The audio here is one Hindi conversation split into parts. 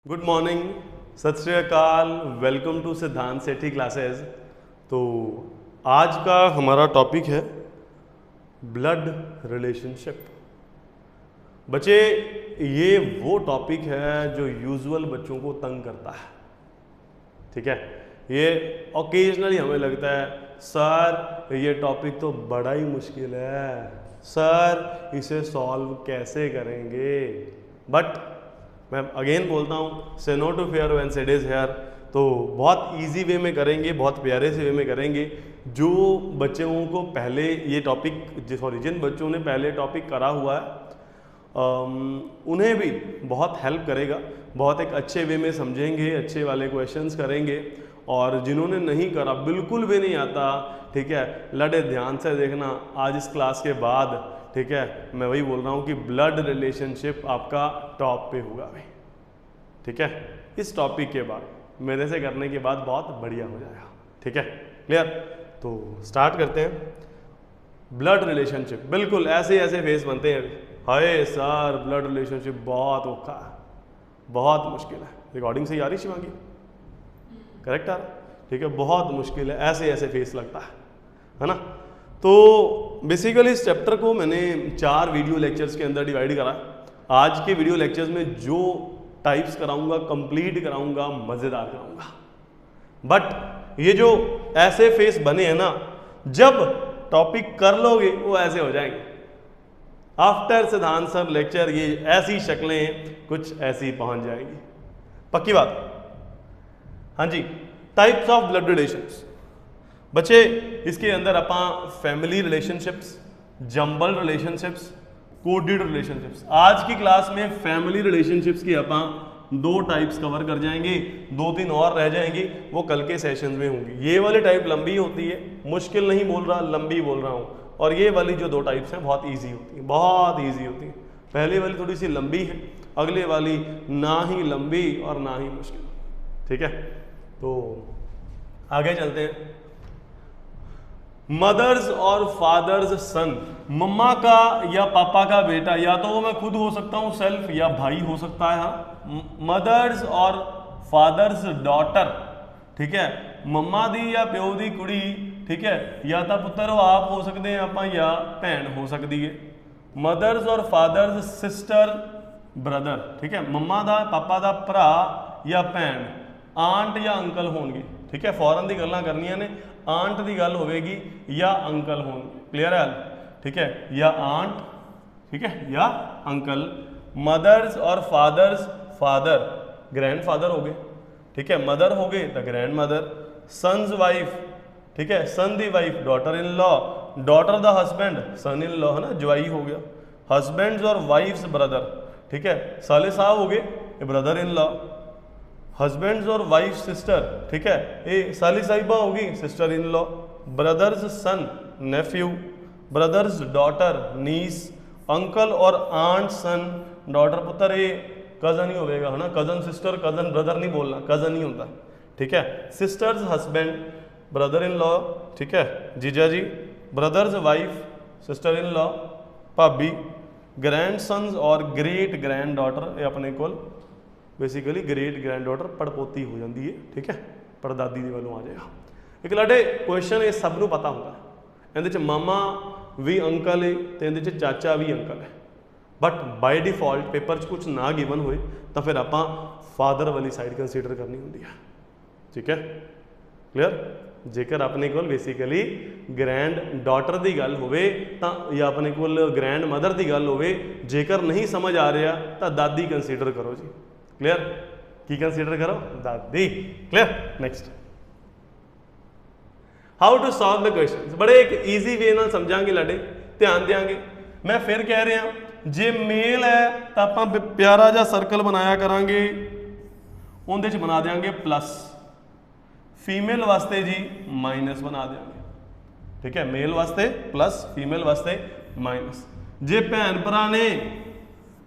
गुड मॉर्निंग, सत श्री अकाल, वेलकम टू सिद्धांत सेठी क्लासेस। तो आज का हमारा टॉपिक है ब्लड रिलेशनशिप। बच्चे, ये वो टॉपिक है जो यूजुअल बच्चों को तंग करता है। ठीक है, ये ओकेजनली हमें लगता है सर ये टॉपिक तो बड़ा ही मुश्किल है, सर इसे सॉल्व कैसे करेंगे। बट मैं अगेन बोलता हूँ, say no to fair when said is here. तो बहुत इजी वे में करेंगे, बहुत प्यारे से वे में करेंगे। जो बच्चों को पहले ये टॉपिक, जिन बच्चों ने पहले टॉपिक करा हुआ है उन्हें भी बहुत हेल्प करेगा। बहुत एक अच्छे वे में समझेंगे, अच्छे वाले क्वेश्चंस करेंगे। और जिन्होंने नहीं करा, बिल्कुल भी नहीं आता, ठीक है, लड़े ध्यान से देखना आज इस क्लास के बाद। ठीक है, मैं वही बोल रहा हूँ कि ब्लड रिलेशनशिप आपका टॉप पे होगा भाई। ठीक है, इस टॉपिक के बाद मेरे से करने के बाद बहुत बढ़िया हो जाएगा। ठीक है, क्लियर। तो स्टार्ट करते हैं। ब्लड रिलेशनशिप, बिल्कुल ऐसे ऐसे फेस बनते हैं, हाय सर ब्लड रिलेशनशिप बहुत औखा है, बहुत मुश्किल है। रिकॉर्डिंग से आ रही शिवांगी? करेक्ट आ रहा? ठीक है, बहुत मुश्किल है, ऐसे ऐसे फेस लगता है ना। तो बेसिकली इस चैप्टर को मैंने 4 वीडियो लेक्चर्स के अंदर डिवाइड करा। आज के वीडियो लेक्चर्स में जो टाइप्स कराऊंगा, कंप्लीट कराऊंगा, मज़ेदार कराऊंगा। बट ये जो ऐसे फेस बने हैं ना, जब टॉपिक कर लोगे वो ऐसे हो जाएंगे। आफ्टर सिद्धांत सर लेक्चर ये ऐसी शक्लें कुछ ऐसी पहुंच जाएंगी, पक्की बात। हाँ जी, टाइप्स ऑफ ब्लड रिलेशंस। बच्चे, इसके अंदर अपन family relationships, jumble relationships, coded relationships. आज की क्लास में फैमिली रिलेशनशिप्स की अपन 2 टाइप्स कवर कर जाएंगे, 2-3 और रह जाएंगी, वो कल के सेशंस में होंगी। ये वाली टाइप लंबी होती है, मुश्किल नहीं बोल रहा, लंबी बोल रहा हूँ। और ये वाली जो 2 टाइप्स हैं बहुत ईजी होती है, बहुत ईजी होती है। पहले वाली थोड़ी सी लंबी है, अगले वाली ना ही लंबी और ना ही मुश्किल। ठीक है, तो आगे चलते हैं। मदर्स और फादर्स सन, मम्मा का या पापा का बेटा, या तो वो मैं खुद हो सकता हूँ सेल्फ, या भाई हो सकता है। हाँ, मदर्स और फादर्स डॉटर। ठीक है, मम्मा दी या प्यो दी कुड़ी, ठीक है, या तो पुत्र हो आप हो सकते हैं आप, या भैन हो सकती है। मदर्स और फादर्स सिस्टर ब्रदर। ठीक है, मम्मा दा पापा दा भरा या भैन, आंट या अंकल होंगे। ठीक है, फॉरन दी गल्लां करनियां ने, आंट की गल होगी या अंकल होंगे। क्लियर है? ठीक है, या आंट, ठीक है, या अंकल। मदर्स और फादर्स, फादर ग्रैंड फादर हो गए। ठीक है, मदर हो गए तो ग्रैंड मदर। सन्स वाइफ, ठीक है, सन दी wife daughter in law, daughter द हस्बैंड सन इन लॉ, है ना, जवाई हो गया। हस्बैंड्स और वाइफ्स ब्रदर। ठीक है, साले साहब हो गए ब्रदर इन लॉ। हस्बैंड्स और वाइफ सिस्टर, ठीक है, ये साली साहिबा होगी sister in law. Brother's son nephew, brother's daughter niece, uncle और आंट सन डॉटर पुत्र, ये कजन ही होगा, है ना। कजन सिस्टर, कजन ब्रदर नहीं बोलना, कजन ही होता। ठीक है, sisters husband, brother in law, ठीक है, जीजा जी। Brothers wife, sister in law, भाभी। ग्रैंड सन्स और ग्रेट ग्रैंड डॉटर, ये अपने को बेसिकली ग्रेट ग्रैंड डॉटर पड़पोती हो जाती है। ठीक है, पड़दादी के वालों आ जाएगा। एक लाडे क्वेश्चन ये सब पता होगा, ये मामा भी अंकल है तो ये चाचा भी अंकल है। बट बाय डिफॉल्ट पेपर कुछ ना गिवन होए तो फिर आप फादर वाली साइड कंसीडर करनी होती है। ठीक है, क्लियर। जेकर अपने को बेसिकली ग्रैंड डॉटर की गल होवे या अपने को ग्रैंड मदर की गल होवे, जेकर नहीं समझ आ रहा तो दादी कंसीडर करो जी। क्लियर, की कंसीडर करो? दादी। Clear. Next, how to solve the question. बड़े एक ईजी वे ना समझांगे लाडे, ध्यान देंगे। मैं फिर कह रहा, जे मेल है तो आप प्यारा जा सर्कल बनाया करांगे, उहदे च बना देंगे प्लस। फीमेल वास्ते जी माइनस बना देंगे। ठीक है, मेल वास्ते प्लस, फीमेल वास्ते माइनस। जे भैन भरा ने,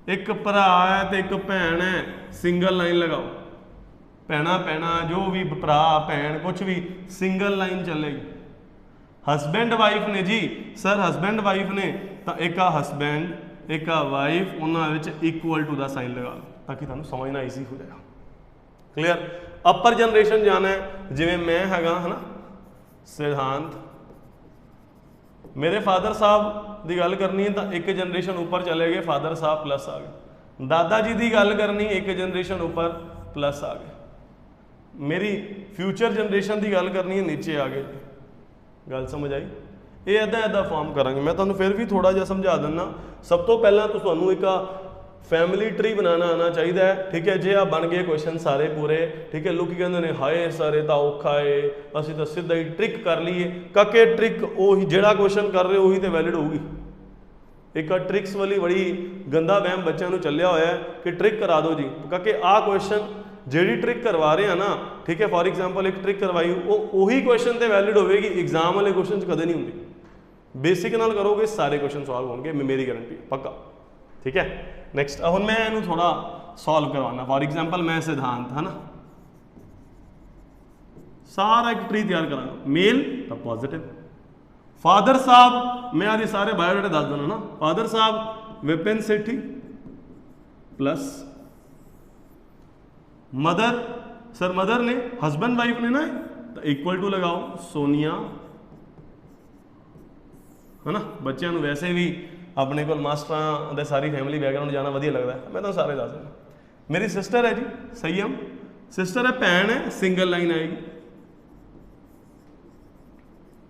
एक भरा है तो एक भैन है, सिंगल लाइन लगाओ। भैना भैना जो भी भरा भैन कुछ भी सिंगल लाइन चलेगी। हस्बैंड वाइफ ने जी, सर हस्बैंड वाइफ ने तो एक हस्बैंड एक वाइफ, उन्होंने इक्वल टू द साइन लगा लो ताकि तुहानू समझना ईजी हो जाएगा। क्लियर। अपर जनरेशन जाना है, जिवें मैं हैगा है ना सिद्धांत, मेरे फादर साहब की गल करनी है तो एक जनरेशन ऊपर चले गए, फादर साहब प्लस आ गए। दादा जी की गल करनी, एक जनरेशन ऊपर प्लस आ गए। मेरी फ्यूचर जनरेशन की गल करनी है, नीचे आ गए। गल समझ आई? ये इदा फॉर्म करांगे। मैं तुहानूं फिर भी थोड़ा जिहा समझा दिना। सब तो पहला तो तुहानूं एक फैमिली ट्री बनाना आना चाहिए है, ठीक है। जे आ बन गए क्वेश्चन सारे पूरे, ठीक है। लोग कहते हैं हाए सर ये तो औखा है, असीं तो सीधा ही ट्रिक कर लीए। काके ट्रिक उही जिहड़ा क्वेश्चन कर रहे हो उही तो वैलिड होगी। एक ट्रिक्स वाली बड़ी गंदा वहम बच्चों को चलिया होया है कि ट्रिक करा दो जी, क्योंकि आ क्वेश्चन जिहड़ी ट्रिक करवा रहे हैं ना, ठीक है। फॉर एग्जाम्पल एक ट्रिक करवाई वो उही क्वेश्चन तो वैलिड होगी, एग्जाम वाले क्वेश्चन कदे नहीं होंगी। बेसिक नाल करोगे सारे क्वेश्चन सॉल्व होंगे, मेरी गारंटी पक्का, ठीक है। नैक्सट हुण मैं इनू थोड़ा सॉल्व करवाना। फॉर एग्जाम्पल मैं सिद्धांत है ना, सारा एक ट्री तैयार करांगा। मेल तो पॉजिटिव, फादर साहब मैं आदि सारे बायोडाटा दस देना ना। फादर साहब विपिन सेठी प्लस मदर, सर मदर ने हस्बैंड वाइफ ने ना तो इक्वल टू लगाओ सोनिया है ना। बच्चों को वैसे भी अपने को मास्टर दे सारी फैमिली बैकग्राउंड जाना वधिया लगता है, मैं तो सारे दस देना। मेरी सिस्टर है जी संयम, सिस्टर है, भैन है, सिंगल लाइन आएगी,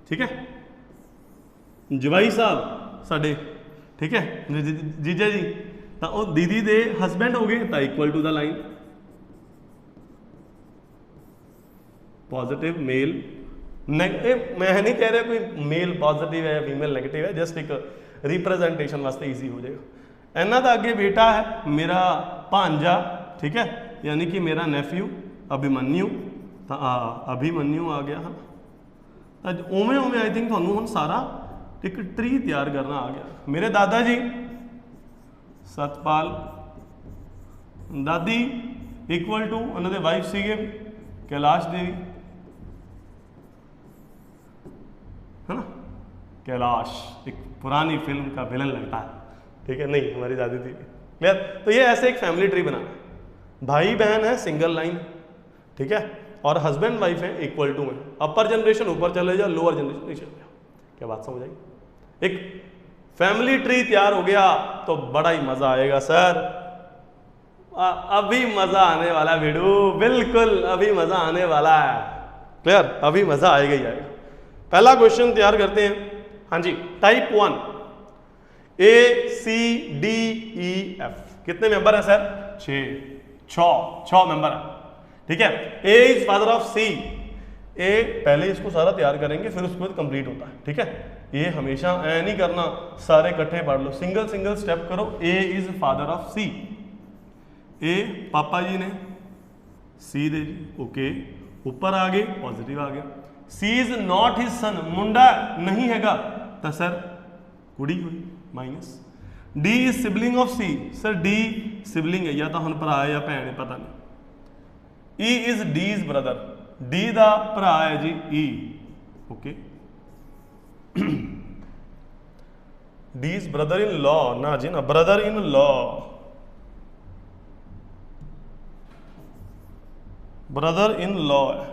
ठीक है। जवाई साहब साडे, ठीक है, जीजा जी तो वो दीदी दे हस्बैंड हो गए तो equal to the line positive male. मैं नहीं कह रहा कोई मेल पॉजिटिव है फीमेल नेगेटिव है, जस्ट एक रिप्रेजेंटेशन वास्ते ईजी हो जाएगा। इन्हों का अगे बेटा है मेरा भांजा, ठीक है, यानी कि मेरा नेफ्यू अभिमन्यु, तो अभिमन्यु आ गया है। उवें उवें आई थिंक थानू हुण सारा एक ट्री तैयार करना आ गया। मेरे दादा जी सतपाल, दादी इक्वल टू उन्होंने वाइफ सीगे कैलाश देवी है ना। कैलाश एक पुरानी फिल्म का विलन लगता है, ठीक है, नहीं हमारी दादी थी, क्लियर। तो ये ऐसे एक फैमिली ट्री बनाना है। भाई बहन है सिंगल लाइन, ठीक है, और हस्बैंड वाइफ है इक्वल टू है। अपर जनरेशन ऊपर चले जाओ, लोअर जनरेशन नीचे चले जाओ। क्या बात समझ आई? एक फैमिली ट्री तैयार हो गया तो बड़ा ही मजा आएगा सर। अभी मजा आने वाला वीडियो, बिल्कुल अभी मजा आने वाला है, क्लियर, अभी मजा आएगा ही आएगा। पहला क्वेश्चन तैयार करते हैं। हाँ जी, टाइप 1 ए सी डी ई एफ कितने मेंबर है सर? 6 मेंबर है, ठीक है। ए इज फादर ऑफ सी, ए पहले इसको सारा तैयार करेंगे फिर उसके बाद कंप्लीट होता है, ठीक है। ये हमेशा ऐ नहीं करना सारे इकट्ठे पढ़ लो, सिंगल सिंगल स्टेप करो। ए इज फादर ऑफ सी, ए पापा जी ने, सी दे जी, ओके, ऊपर आ गए पॉजिटिव आ गया। C is not his son, मुंडा नहीं हैगा तो सर कुड़ी हुई minus. D is sibling of C, sir D sibling है या तो हम भरा है या भैन है पता नहीं। E is D is brother, D दा भरा है जी E, okay. D is brother in law ना जी ना, brother in law, brother in law है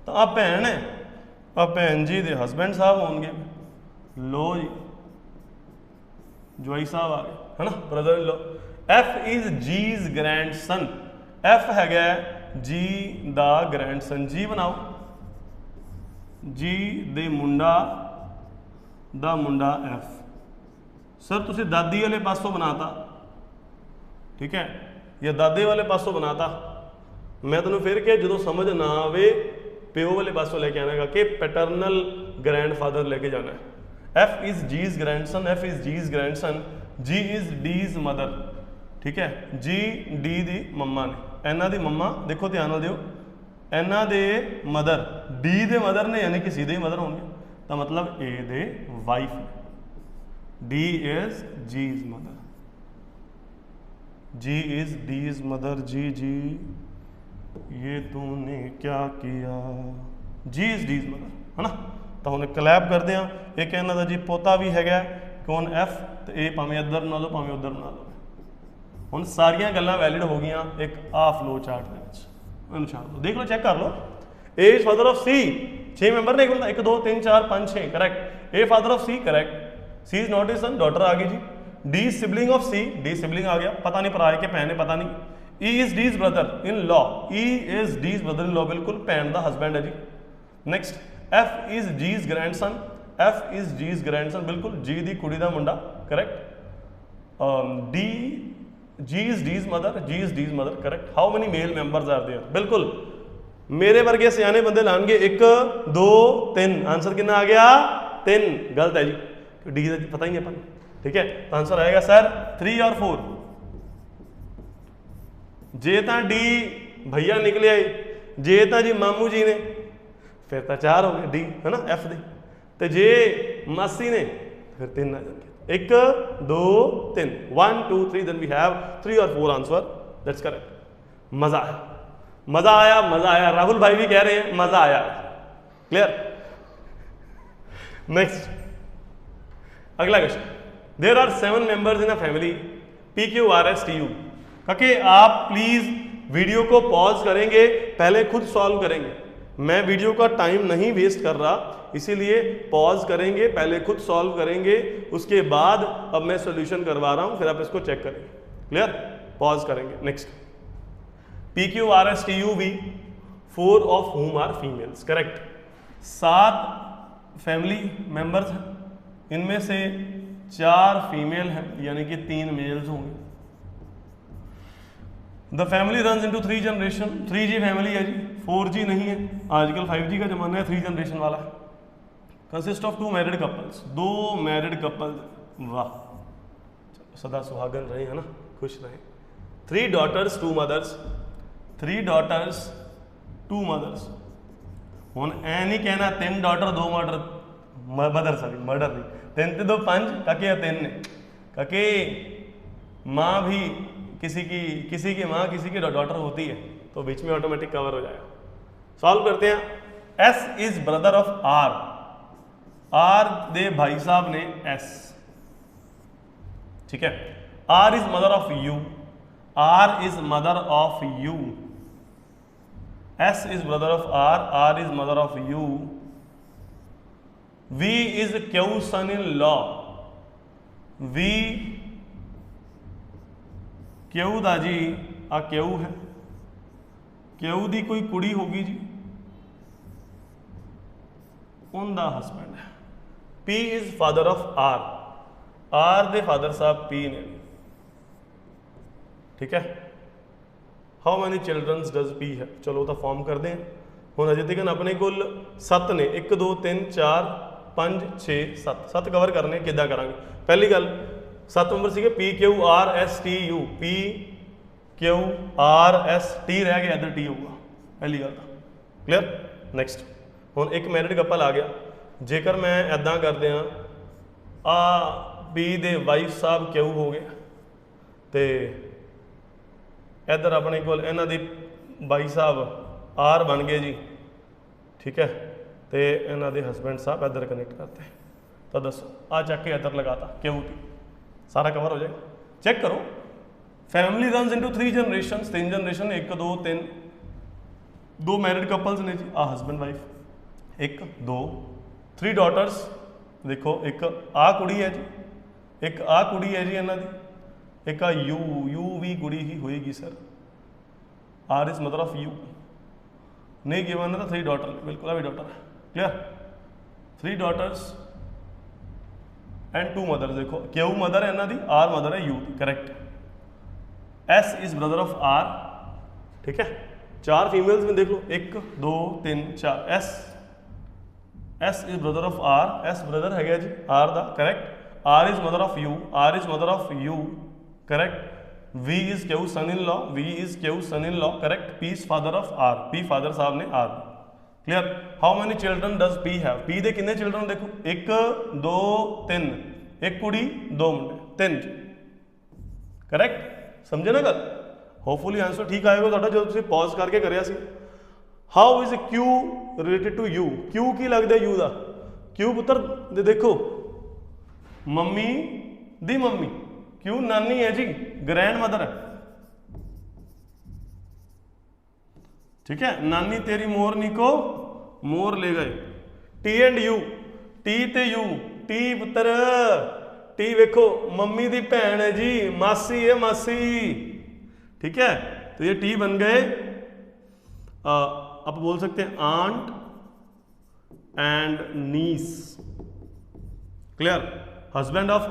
तो आ भैन है, आ भैन जी दे हस्बैंड साहब होंगे, लो जी जवाई साहब आ गए है ना, brother in law. F is G is grandson, F है जी दा ग्रैंड सन, जी बनाओ, जी दे मुंडा दा मुंडा एफ। सर तुसी दादी वाले पासों बनाता, ठीक है, या दादे वाले पासों बनाता। मैं तेन फिर क्या जो समझ ना आवे प्यो वाले पासों लेके आना कि पैटर्नल ग्रैंडफादर लेके जाना है। F is G is grandson, F is G is grandson, G is D is mother, ठीक है। जी डी दी मम्मा ने, इन्हों दी मम्मा देखो ध्यान दियो, इन्हों दे मदर डी दे मदर ने यानी कि सी दे मदर होंगे, तो मतलब ए दे wife, D is G is mother, G is D is mother, G जी ये तूने क्या किया, G is D is mother है ना। तो हम क्लैप करते हैं। एक इन्हों का जी पोता भी है कौन एफ, तो ये भावें इधर बना दो भावें उधर बना दो। हम सारिया गल्लां वैलिड हो गई एक आ फ्लो चार्ट के। अनुशांत। देख लो, चेक कर लो। A is father of C, 6 member ने, एक बंदा, 1 2 3 4 5 6, correct. A father of C, correct. C is not his son, daughter आ गई जी। D sibling of C, D sibling आ गया, पता नहीं पराए के भैन है, पता नहीं। E is D's brother in law, E is D's brother in law, बिल्कुल भैन का हस्बैंड है जी। Next, F is G's grandson, F is G's grandson, बिल्कुल जी दी कुड़ी दा मुंडा, correct. D G is D's mother, G is D's mother, correct. How many male members are there, बिल्कुल मेरे वर्गे सियाने बंदे लाएंगे 1 2 3, आंसर कितना आ गया 3, गलत है जी, डी का पता ही नहीं अपन, ठीक है। तो आंसर आएगा सर 3 और 4। जे तो डी भैया निकले आए, जे तो जी मामू जी ने, फिर तो 4 हो गए डी, है ना, एफ दे। तो जे मासी ने, फिर 3 आ जाएंगे, 1 2 3, 1 2 3, देन वी हैव 3 और 4 आंसर, दैट्स करेक्ट। मजा आया, मजा आया, मजा आया, राहुल भाई भी कह रहे हैं मजा आया, क्लियर। नेक्स्ट, अगला question, there are 7 members in a family, P Q R S T U. Okay, आप प्लीज वीडियो को पॉज करेंगे, पहले खुद सॉल्व करेंगे, मैं वीडियो का टाइम नहीं वेस्ट कर रहा, इसीलिए पॉज करेंगे, पहले खुद सॉल्व करेंगे, उसके बाद अब मैं सॉल्यूशन करवा रहा हूं, फिर आप इसको चेक करेंगे, क्लियर। पॉज करेंगे। Next, P Q R S T U V, 4 of whom are females, correct. 7 family members हैं, इनमें से 4 फीमेल हैं, यानी कि 3 मेल्स होंगे। The family runs into 3 generation, 3G family है जी, 4G नहीं है, आजकल 5G का जमाना है, 3 जनरेशन वाला है। Consist of 2 married couples, 2 married couples, वाह सदा सुहागन रहे, है ना, खुश रहे। 3 daughters 2 mothers, 3 daughters 2 mothers। हुण ऐ नहीं कहना 3 daughter 2 मदर, सॉरी मर्डर नहीं, 3 ते 2 5, काके 3 ने, काके माँ भी किसी की माँ किसी की डॉटर होती है, तो बीच में ऑटोमेटिक कवर हो जाएगा। सॉल्व करते हैं। S is brother of R, R दे भाई साहब ने एस, ठीक है। R is mother of you, R is mother of U, S is brother of R, R is mother of U. V is Q son in law, V Q दा जी आ क्यू है, क्यू दी कोई कुड़ी होगी जी, उनका हस्बैंड है। P is father of R, R दे फादर साहब पी ने, ठीक है। How many childrens does P है, चलो तो फॉर्म कर दें। हुण अजे तक अपने कोल 7 ने, 1 2 3 4 5 6 7, 7 कवर करने, किद्दां करांगे। पहली गल 7 नंबर सीगे P Q R S T you, P Q R S T रह गया, इधर टी होगा, पहली गल, क्लियर। नेक्स्ट, हुण एक मैरिड कपल आ गया, जेकर मैं इदां कर दियां आ बी दे वाइफ साहब क्यू हो गए, तो इधर अपने कोल इन्हां दी बाई साहब आर बन गए जी, ठीक है। तो इन्हां दे हस्बैंड साहब इधर कनेक्ट करते हैं, तो दसो आ चक के इधर लगाता क्यू टी, सारा कवर हो जाएगा। चेक करो, family runs into 3 generation, 3 generation, 1 2 3, 2 married couples ने जी, आ हस्बैंड वाइफ, 1 2, 3 daughters, देखो एक आ कुड़ी है जी, एक आ कुड़ी है जी इन्हां दी, एक आ यू, यू भी कुड़ी ही होएगी sir, R is mother of U, नहीं गिवन है तो 3 daughter, बिल्कुल अभी डॉटर है, क्लियर। 3 daughters एंड 2 mothers, देखो क्यू मदर है इन्हां दी, आर मदर है यू दी, correct. S is brother of R, ठीक है। 4 फीमेल्स में देख लो, 1 2 3 4, S is brother of R, S brother है गया जी आर दा, correct. R is mother of you, R is mother of you, correct. V is Q son in law, V is Q son in law, correct. P is father of R, P father साहब ने R, clear. How many children does P have, P दे कितने चिल्ड्रन देखो, 1 2 3, 1 कुड़ी 2 मुंडे, 3, करेक्ट। समझे ना गल, होपफुली आंसर ठीक आएगा ਤੁਹਾਡਾ जो ਤੁਸੀਂ पॉज करके करिया सी। How is Q related to you, Q की लगता यू का, क्यू पुत्र देखो मम्मी दी मम्मी, क्यू नानी है जी, ग्रैंड मदर है, ठीक है, नानी तेरी मोरनी को मोर ले गए। टी एंड यू, टी ते यू, टी पुत्र, टी वेखो मम्मी दी भैन है जी, मासी है मासी। ठीक है, तो ये टी बन गए, आप बोल सकते हैं aunt and niece. Clear? Husband of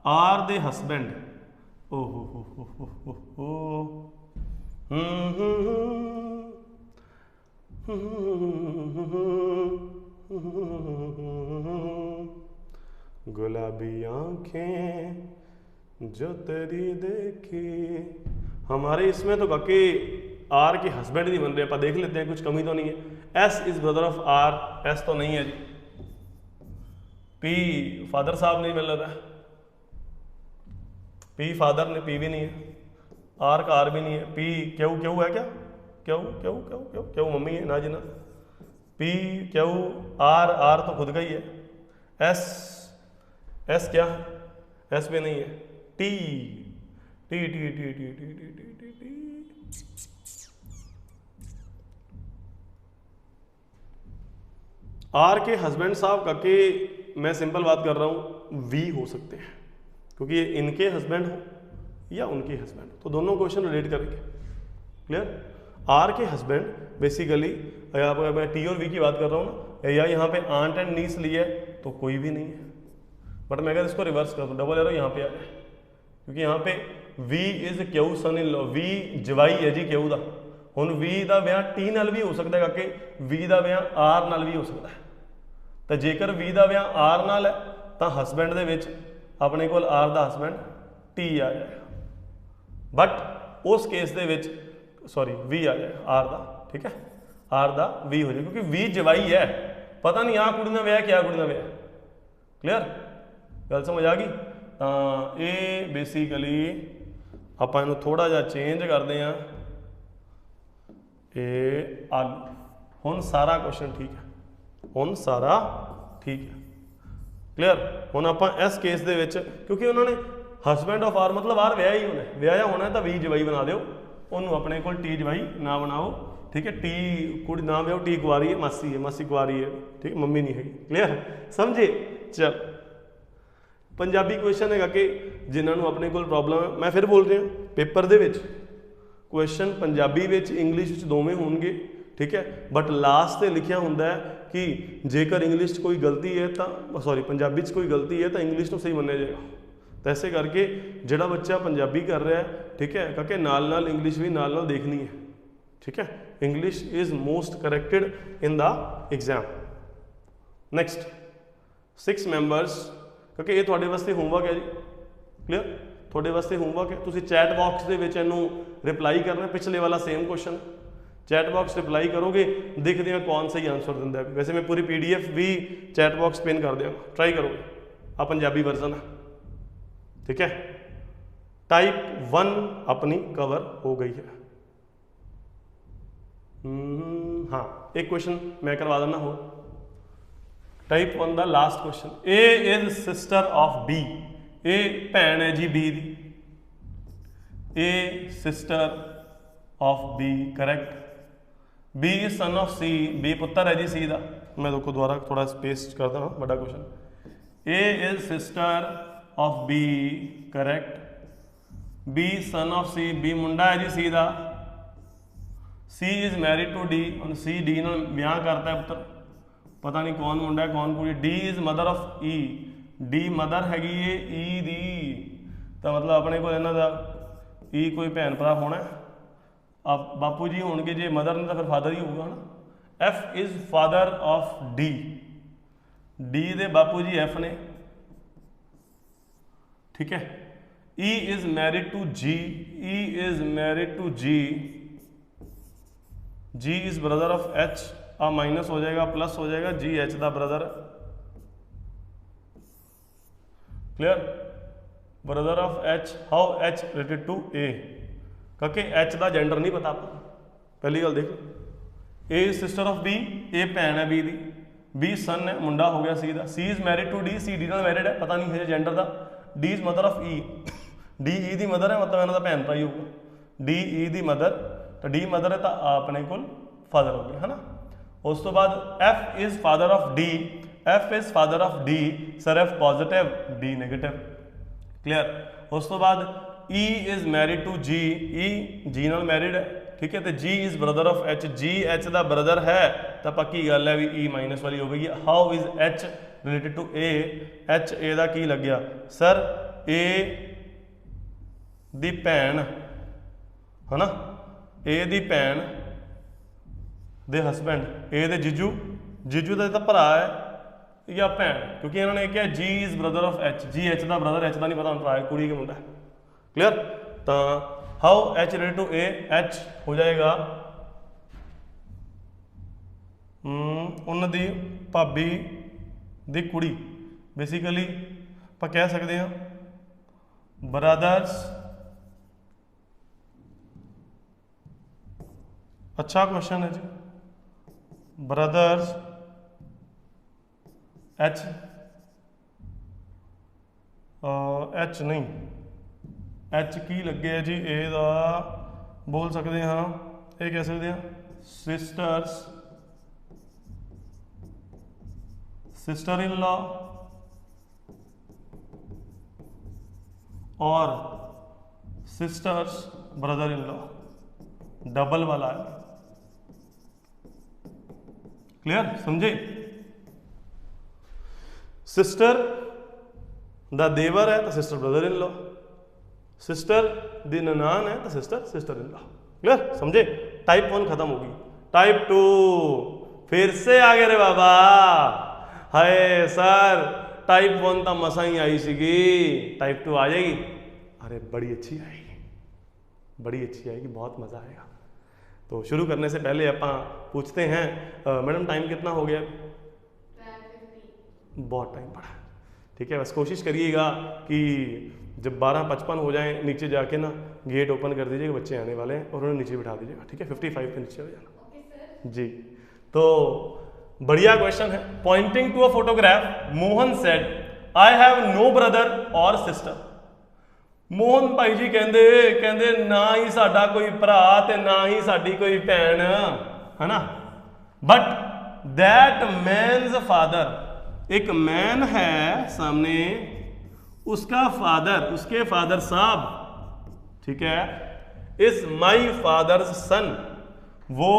R दे हस्बैंड। ओहो हो गुलाबी आंखें जो तेरी देखी। हमारे इसमें तो काके आर के हस्बैंड नहीं बन रहे, आप देख लेते हैं कुछ कमी तो नहीं है। S is brother of R, S तो नहीं है जी। पी फादर साहब नहीं मिल रहा है, पी फादर ने, पी भी नहीं है। आर का आर भी नहीं है। पी क्यू, क्यू है क्या? Q Q Q Q Q mummy है ना जी ना। पी क्यू आर, आर तो खुद का ही है। एस, एस क्या है? एस भी नहीं है। T T T T T T T T T T R के हस्बैंड साहब का के, मैं सिंपल बात कर रहा हूं, वी हो सकते हैं क्योंकि ये इनके हस्बैंड हो या उनके हस्बैंड, तो दोनों क्वेश्चन रिलेट करेंगे। क्लियर? आर के हस्बैंड बेसिकली, अगर मैं टी और वी की बात कर रहा हूँ ना, या यहाँ पे आंट एंड नीस लिया है तो कोई भी नहीं है। बट मैं अगर इसको रिवर्स कर दूँ, डबल एरो यहाँ पे आ जाए, क्योंकि यहाँ पे V is Q son in law, V जवाई है जी क्यू का। हुण वी का ब्याह टी नाल भी हो सकता है, क्योंकि वी का ब्याह आर नाल भी हो सकता है। तो जेकर वी का ब्याह आर नाल है तो हस्बैंड दे विच अपने कोल आर दा हस्बैंड टी आ जाएगा, बट उस केस दे विच सॉरी वी आ जाएगा आर दा। ठीक है, आर दा वी हो जाएगा, क्योंकि वी जवाई है, पता नहीं आ कुड़ी का ब्याह क्या कुड़ी का ब्याह। क्लियर? गल समझ आ गई? तो ये बेसिकली आप इन्हू थोड़ा जा चेंज करते हैं, ये आलू। हुण सारा क्वेश्चन ठीक है, हुण सारा ठीक है। क्लियर? हुण आप इस केस दे विच, क्योंकि उन्होंने हस्बैंड ऑफ आर मतलब आर व्याह ही होना है, व्याह होना है तो वी जवाई बना दो, उन्होंने अपने को टी जवाई ना बनाओ। ठीक है, टी कुड़ी ना ब्याहो, टी कुआरी है, मासी है, मासी कुआरी है। ठीक है, मम्मी नहीं है। क्लियर? समझे? चल, पंजाबी क्वेश्चन है कि जिन्होंने अपने को प्रॉब्लम है, मैं फिर बोल रहा हूँ, paper they which question Punjabi which English दोवें होंगे। ठीक है, बट लास्ट से लिखा होंगे कि जेकर इंग्लिश कोई गलती है तो सॉरी पंजाबी कोई गलती है तो इंग्लिश तो सही मन्या जाएगा। तो ऐसे करके जोड़ा बच्चा पंजाबी कर रहा है, ठीक है, क्योंकि नाल नाल इंग्लिश भी नाल नाल देखनी है। ठीक है, English is most corrected in the exam. Next 6 members, क्योंकि ये थोड़े वास्ते होमवर्क है जी। क्लियर? थोड़े वास्ते होमवर्क है, तुसी चैट बॉक्स के विच इनू रिप्लाई करना, पिछले वाला same question chat box reply करोगे, देखते हैं कौन सही आंसर दिंदा है। वैसे मैं पूरी PDF भी चैट बॉक्स पिन कर देंगे, ट्राई करोगे। आ पंजाबी वर्जन है। ठीक है, टाइप 1 अपनी कवर हो गई है। हाँ, एक क्वेश्चन मैं करवा देना हो, टाइप 1 का last question. A is sister of B, A भैन है जी बी दी, A sister of B correct. B is son of C, B पुत्र है जी सी का। मैं देखो दोबारा थोड़ा स्पेस कर देना, बड़ा question. A is sister of B correct. B son of C, B मुंडा है जी सी का। C is married to D, और सी डी नाल ब्याह करता है पुत्र, पता नहीं कौन मुंडा है कौन कुड़ी। D is mother of E, D mother हैगी है ई दी, तो मतलब अपने को इन्हां दा ई कोई भैन भरा होना है। अब बापू जी होंगे जे मदर ने तो फिर फादर ही होगा ना। F is father of D, D दे बापू जी एफ ने। ठीक है, E is married to G, E is married to G, G is brother of H, आ माइनस हो जाएगा प्लस हो जाएगा, जी एच का brother. Clear? Brother of H, how H related to A, क्योंकि एच का जेंडर नहीं पता आपको, पहली गल देख लो। ए सिस्टर ऑफ बी, ए भैन है बी दी, बी सन है, मुंडा हो गया सी का। C is married to D, C D नाल मैरिड है, पता नहीं है जेंडर का। D is mother of E, D E दी मदर है, मतलब इन्हों का भैन भरा ही होगा। डी ई दी मदर, तो डी मदर है तो अपने को फादर हो गया है ना। उस तो बाद F is father of D, F is father of D, sir F positive D negative, clear. उस तो बाद E is married to G, E G नाल मैरिड है, ठीक है। तो G is brother of H, G H का ब्रदर है तो पक्की गल है भी ई माइनस वाली हो गई। How is H related to A, H A का की लग गया सर ए दी भैन है ना, ए दी भैन दे हसबैंड, ए दे जीजू, जीजू का तो भरा है या भैन, क्योंकि इन्होंने क्या G is brother of H, G H का ब्रदर, एच का नहीं पता भरा है कुड़ी के मुंडा, क्लियर। तो how H related to A, H हो जाएगा उन्होंने भाभी दी कुड़ी, बेसिकली आप कह सकते हैं ब्रदर्स, अच्छा क्वेश्चन है जी, ब्रदर्स एच, एच नहीं एच की लगे जी ए दा बोल सकते हाँ, ये कह सकते हैं सिस्टर्स, सिस्टर इन लॉ और sisters brother in law, double वाला है, क्लियर, समझे। सिस्टर दा देवर है तो sister brother in law, sister दी ननान है तो sister sister in law, clear, समझे। टाइप 1 खत्म होगी। टाइप 2 फिर से आ गए रे बाबा, हाय सर टाइप 1 तो मसा ही आई सीगी, टाइप 2 आ जाएगी, अरे बड़ी अच्छी आएगी, बड़ी अच्छी आएगी, बहुत मज़ा आएगा। तो शुरू करने से पहले आप पूछते हैं मैडम टाइम कितना हो गया? बहुत टाइम पड़ा, ठीक है। बस कोशिश करिएगा कि जब 12:55 हो जाए नीचे जाके ना गेट ओपन कर दीजिएगा, बच्चे आने वाले हैं और उन्हें नीचे बिठा दीजिएगा, ठीक है। 55 के नीचे हो जाना जी। तो बढ़िया क्वेश्चन है। Pointing to a photograph Mohan said I have no brother और सिस्टर। मोहन भाई जी कहते ना ही साडा कोई भरा ते ना ही साडी कोई भैन है ना, बट दैट मैनस फादर, एक मैन है सामने, उसका फादर, उसके फादर साहब, ठीक है, इज माई फादर्स सन, वो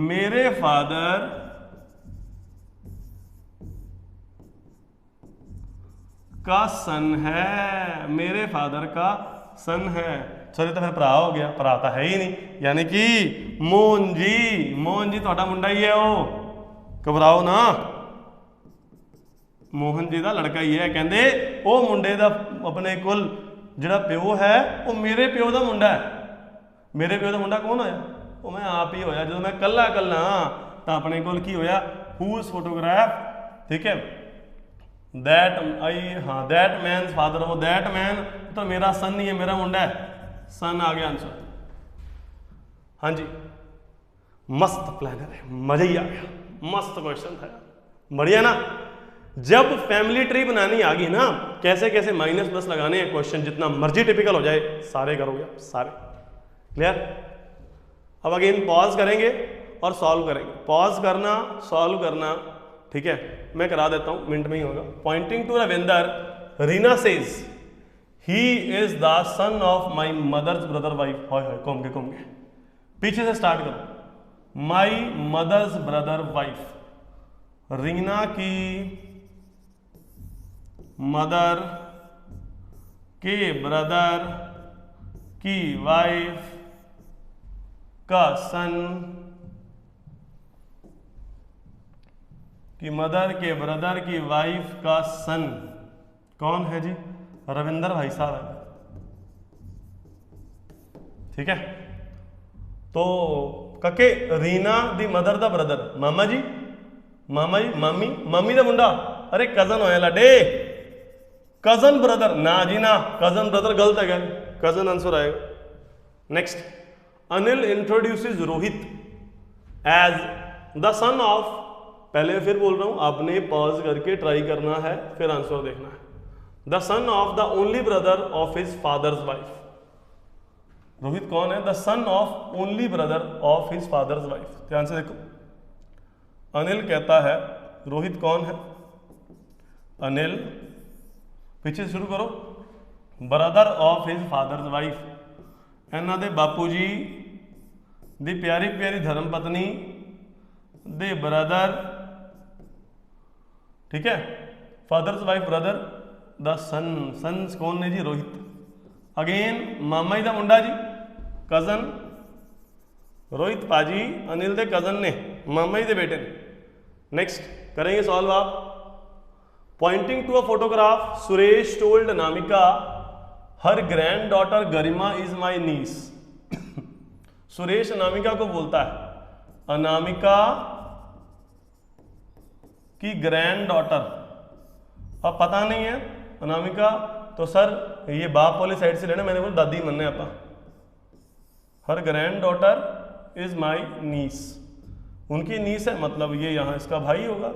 मेरे फादर का सन है, मेरे फादर का सन है। सॉरी तो फिर भरा हो गया, भरा तो है ही नहीं, यानी कि मोहन जी थोड़ा मुंडा ही है, वो घबराओ ना, मोहन जी का लड़का ही है। कहते वो मुंडे का अपने कोल जिहड़ा प्यो है वो मेरे प्यो का मुंडा है। मेरे प्यो का मुंडा कौन होया? वो मैं आप ही होया, जो मैं कल्ला तो अपने कोल की होया हुज फोटोग्राफ, ठीक है। दैट आई, हाँ दैट मैन फादर, वो दैट मैन तो मेरा सन नहीं है, मेरा मुंडा है, सन आ गया आंसर। हाँ जी, मस्त प्लानर है, मजा ही आ गया, मस्त क्वेश्चन था, बढ़िया ना। जब फैमिली ट्री बनानी आ गई ना, कैसे कैसे माइनस प्लस लगाने हैं, क्वेश्चन जितना मर्जी टिपिकल हो जाए सारे करोगे आप, सारे, क्लियर। अब अगेन पॉज करेंगे और सॉल्व करेंगे, पॉज करना सॉल्व करना, ठीक है। मैं करा देता हूं, मिनट में ही होगा। Pointing to Ravinder, Reena says he is the son of my mother's brother wife. हाय हाय, घूम के पीछे से स्टार्ट करो। My mother's brother wife, Reena की मदर के ब्रदर की वाइफ का सन, कि मदर के ब्रदर की वाइफ का सन कौन है जी? रविंदर भाई साहब है, ठीक है। तो कके रीना दी मदर दा ब्रदर, मामा जी मामी दा मुंडा, अरे कजन होया लाडे, कजन ब्रदर ना जी ना, कजन ब्रदर गलत है, कजन आंसर आएगा। Next, Anil introduces Rohit as the son of, पहले फिर बोल रहा हूं, आपने पॉज करके ट्राई करना है, फिर आंसर देखना है। The son of the only brother of his father's wife. Rohit कौन है? The son of only brother of his father's wife. ध्यान से देखो, अनिल कहता है रोहित कौन है? अनिल, पीछे शुरू करो, brother of his father's wife. इन्हां दे बापू जी दी प्यारी प्यारी धर्म पत्नी दे ब्रदर, ठीक है, father's wife brother, the son, sons कौन ने जी? रोहित। अगेन मामा जी का मुंडा जी, कजन, रोहित पाजी अनिल दे कजन ने, मामा जी दे बेटे ने। नेक्स्ट करेंगे सॉल्व आप। Pointing to a photograph Suresh told Anamika her grand daughter Garima is my niece. Suresh Anamika को बोलता है अनामिका की ग्रैंड डॉटर, अब पता नहीं है अनामिका, तो सर ये बाप वाली साइड से लेना, मैंने बोला दादी मनने आपा। हर ग्रैंड डॉटर इज माई नीस, उनकी नीस है, मतलब ये यहाँ इसका भाई होगा,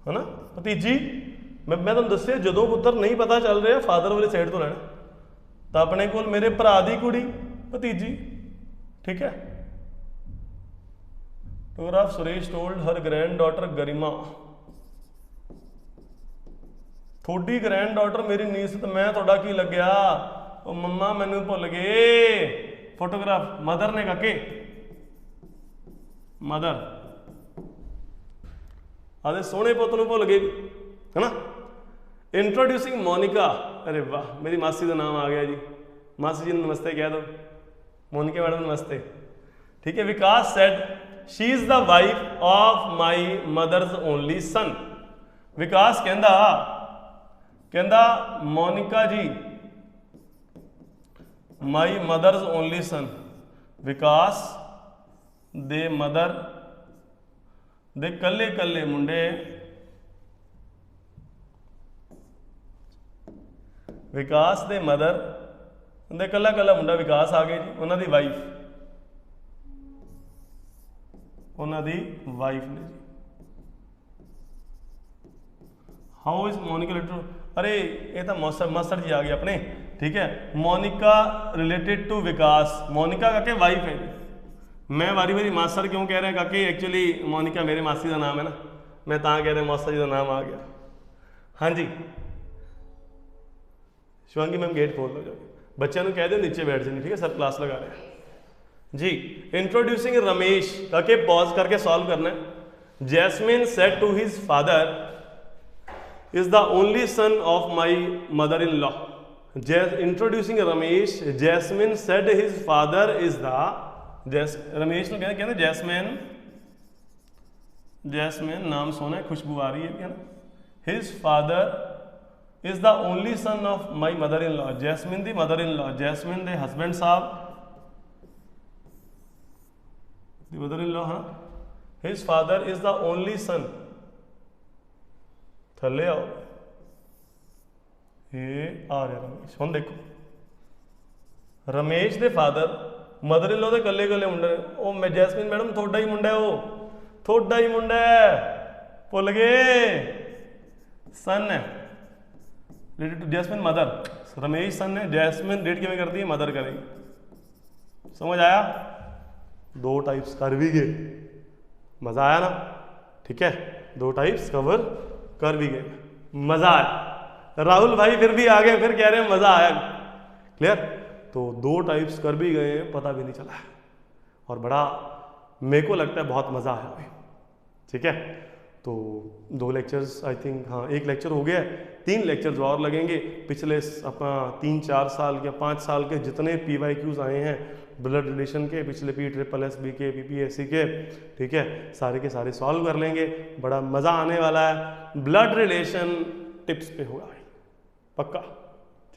है ना, भतीजी। मैं तुम दसिया जो पुत्र नहीं पता चल रहा फादर वाली साइड तो लेना, तो अपने को मेरे भरा दी कुड़ी भतीजी, ठीक है। Photograph Suresh told her grand daughter Garima, थोड़ी ग्रैंड डॉटर मेरी नीस, तो मैं थोड़ा की लग्या, ओ मम्मा मैनू भुल गए। फोटोग्राफ मदर ने काके, मदर आदे सोने पुत नूं भुल गए, है ना। इंट्रोड्यूसिंग मोनिका, अरे वाह मेरी मासी का नाम आ गया जी, मासी जी नमस्ते कह दो, मोनिका मैडम नमस्ते, ठीक है। Vikas said she is the wife of my mother's only son. Vikas कहंदा Monika ji my mother's only son, Vikas दे मदर दे कल्ले कल्ले मुंडे, विकास दे मदर दे कल्ला कल्ला मुंडा विकास आ गए जी, उन्हों दी वाइफ, उन्हों दी वाइफ ने जी। हाउ इज मोनिका रिलेटेड, अरे ये तो मास्टर जी आ गए अपने, ठीक है। मोनिका रिलेटेड टू विकास, मोनिका काके वाइफ है जी। मैं वारी वारी मास्टर क्यों कह रहे हैं काके, एक्चुअली मोनिका मेरे मासी का नाम है ना, मैं ता कह रहा मास्टर जी का नाम आ गया। हाँ जी शिवांगी मैम गेट खोल लो जो, बच्चों कह दो नीचे बैठ जाए, ठीक है, सर क्लास लगा रहे हैं जी। इंट्रोड्यूसिंग रमेश काके पॉज करके सॉल्व करना है। Jasmine said to his father is the only son of my mother-in-law. Introducing Ramesh, Jasmine said his father is the, Ramesh ने कहना जैस्मिन नाम सोना है, खुशबू आ रही है ना। His father is the only son of my mother-in-law. Jasmine दी mother-in-law, जैस्मिन दे husband साहब दी mother-in-law, हाँ। His father is the only son, थले आओ, ये आ रहा रमेश। हम देखो रमेश दे फादर मदर इन लॉ दे कल्ले कल्ले मुंडे, ओ मैं जैस्मिन मैडम थोड़ा ही मुंडा है, वो थोड़ा ही मुंडा है, भुल गए, सन है related to Jasmine mother, Ramesh son है, जैस्मिन रेट किमें करती है, मदर करेगी। समझ आया? दो टाइप्स कर भी गए, मजा आया ना, ठीक है, दो टाइप्स कवर कर भी गए, मजा आया। राहुल भाई फिर भी आ गए, फिर कह रहे हैं मजा आया, क्लियर। तो दो टाइप्स कर भी गए, पता भी नहीं चला, और बड़ा मेरे को लगता है बहुत मजा आया भाई, ठीक है। तो दो लेक्चर्स आई थिंक, हाँ एक लेक्चर हो गया, 3 लेक्चर्स और लगेंगे। पिछले अपना 3-4 साल या 5 साल के जितने PYQs आए हैं ब्लड रिलेशन के, पिछले PSSB के, PPSC के, ठीक है, सारे के सारे सॉल्व कर लेंगे, बड़ा मज़ा आने वाला है। ब्लड रिलेशन टिप्स पे होगा भाई, पक्का,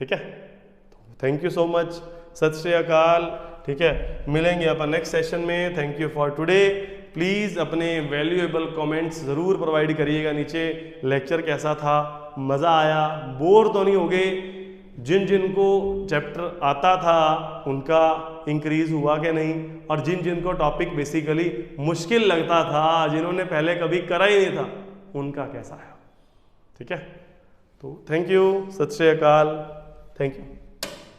ठीक है। तो थैंक यू सो मच, सत श्री अकाल, ठीक है, मिलेंगे अपन नेक्स्ट सेशन में। Thank you for today. Please अपने वैल्यूएबल कमेंट्स ज़रूर प्रोवाइड करिएगा नीचे, लेक्चर कैसा था, मज़ा आया, बोर तो नहीं हो गए, जिन जिनको चैप्टर आता था उनका इंक्रीज हुआ कि नहीं, और जिन जिनको टॉपिक बेसिकली मुश्किल लगता था, जिन्होंने पहले कभी करा ही नहीं था, उनका कैसा है, ठीक है। तो थैंक यू, सत श्री अकाल, थैंक यू।